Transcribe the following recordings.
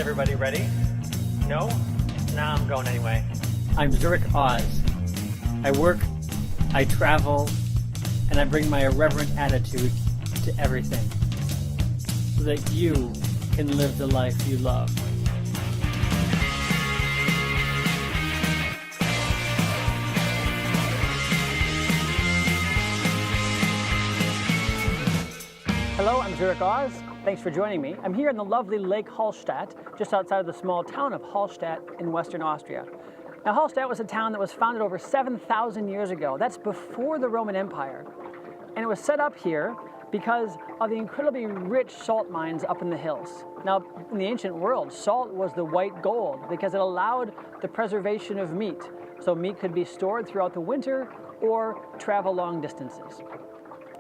everybody ready? No? Nah, I'm going anyway. I'm Zurich Oz. I work, I travel, and I bring my irreverent attitude to everything so that you can live the life you love. Hello, I'm Zurich Oz. Thanks for joining me. I'm here in the lovely Lake Hallstatt, just outside of the small town of Hallstatt in Western Austria. Now, Hallstatt was a town that was founded over 7,000 years ago. That's before the Roman Empire. And it was set up here because of the incredibly rich salt mines up in the hills. Now, in the ancient world, salt was the white gold because it allowed the preservation of meat. So meat could be stored throughout the winter or travel long distances.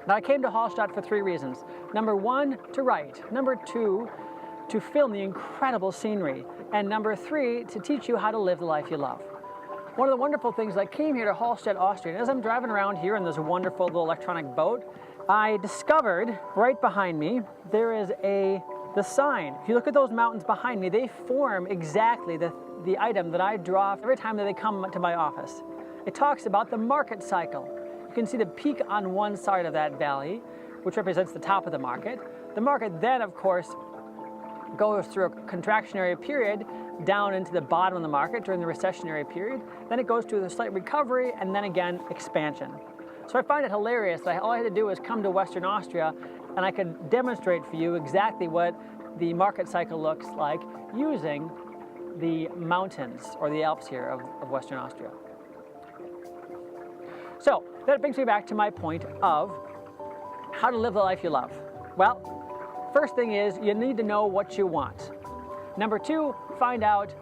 Now, I came to Hallstatt for three reasons. Number one, to write. Number two, to film the incredible scenery. And number three, to teach you how to live the life you love. One of the wonderful things, I came here to Hallstatt, Austria, and as I'm driving around here in this wonderful little electronic boat, I discovered right behind me, there is the sign. If you look at those mountains behind me, they form exactly the item that I draw every time that they come to my office. It talks about the market cycle. You can see the peak on one side of that valley, which represents the top of the market. The market then, of course, goes through a contractionary period down into the bottom of the market during the recessionary period. Then it goes to a slight recovery and then again expansion. So I find it hilarious that all I had to do was come to Western Austria and I could demonstrate for you exactly what the market cycle looks like using the mountains or the Alps here of Western Austria. So that brings me back to my point of how to live the life you love. Well, first thing is you need to know what you want. Number two, find out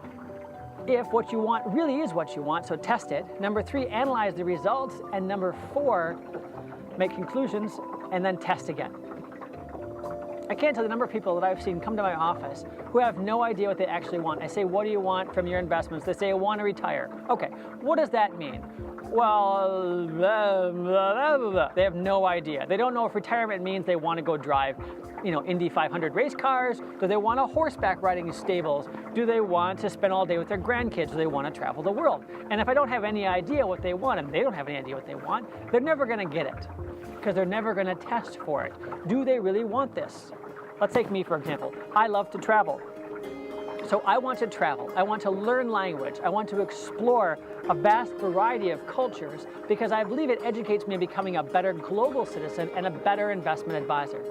if what you want really is what you want, so test it. Number three, analyze the results. And number four, make conclusions and then test again. I can't tell the number of people that I've seen come to my office who have no idea what they actually want. I say, what do you want from your investments? They say, I want to retire. Okay, what does that mean? Well, blah, blah, blah, blah. They have no idea. They don't know if retirement means they want to go drive, Indy 500 race cars. Do they want a horseback riding stables? Do they want to spend all day with their grandkids? Do they want to travel the world? And if I don't have any idea what they want, and they don't have any idea what they want, they're never going to get it because they're never going to test for it. Do they really want this? Let's take me, for example. I love to travel. So I want to travel. I want to learn language. I want to explore a vast variety of cultures because I believe it educates me in becoming a better global citizen and a better investment advisor.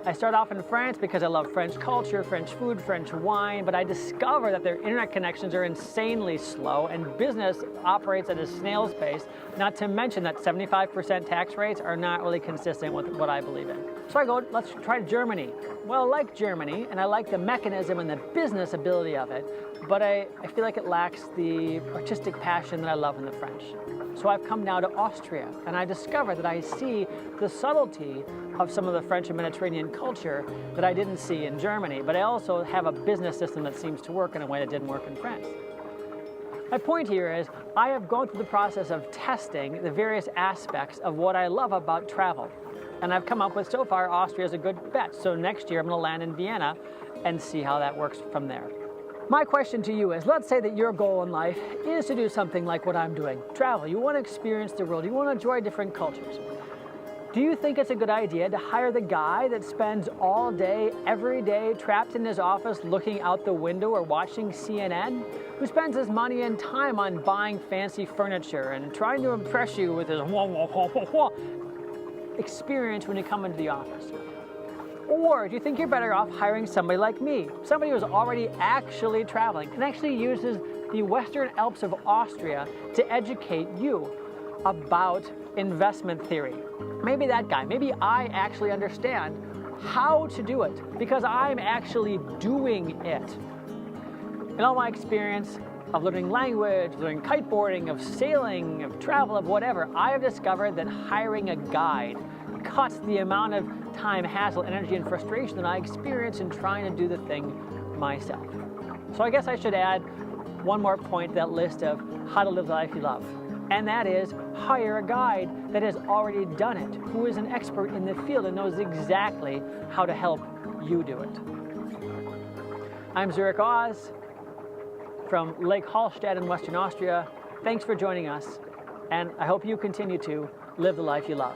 I start off in France because I love French culture, French food, French wine, but I discover that their internet connections are insanely slow and business operates at a snail's pace, not to mention that 75% tax rates are not really consistent with what I believe in. So I go, let's try Germany. Well, I like Germany and I like the mechanism and the business ability of it, but I feel like it lacks the artistic passion that I love in the French. So I've come now to Austria and I discovered that I see the subtlety of some of the French and Mediterranean culture that I didn't see in Germany, but I also have a business system that seems to work in a way that didn't work in France. My point here is I have gone through the process of testing the various aspects of what I love about travel. And I've come up with, so far, Austria is a good bet. So next year I'm going to land in Vienna and see how that works from there. My question to you is, let's say that your goal in life is to do something like what I'm doing. Travel. You want to experience the world. You want to enjoy different cultures. Do you think it's a good idea to hire the guy that spends all day, every day, trapped in his office looking out the window or watching CNN? Who spends his money and time on buying fancy furniture and trying to impress you with his experience when you come into the office? Or do you think you're better off hiring somebody like me, somebody who's already actually traveling and actually uses the Western Alps of Austria to educate you about investment theory? Maybe that guy, maybe I actually understand how to do it because I'm actually doing it. In all my experience of learning language, learning kiteboarding, of sailing, of travel, of whatever, I have discovered that hiring a guide cuts the amount of time, hassle, energy, and frustration that I experience in trying to do the thing myself. So I guess I should add one more point to that list of how to live the life you love. And that is hire a guide that has already done it, who is an expert in the field and knows exactly how to help you do it. I'm Zurich Oz from Lake Hallstatt in Western Austria. Thanks for joining us, and I hope you continue to live the life you love.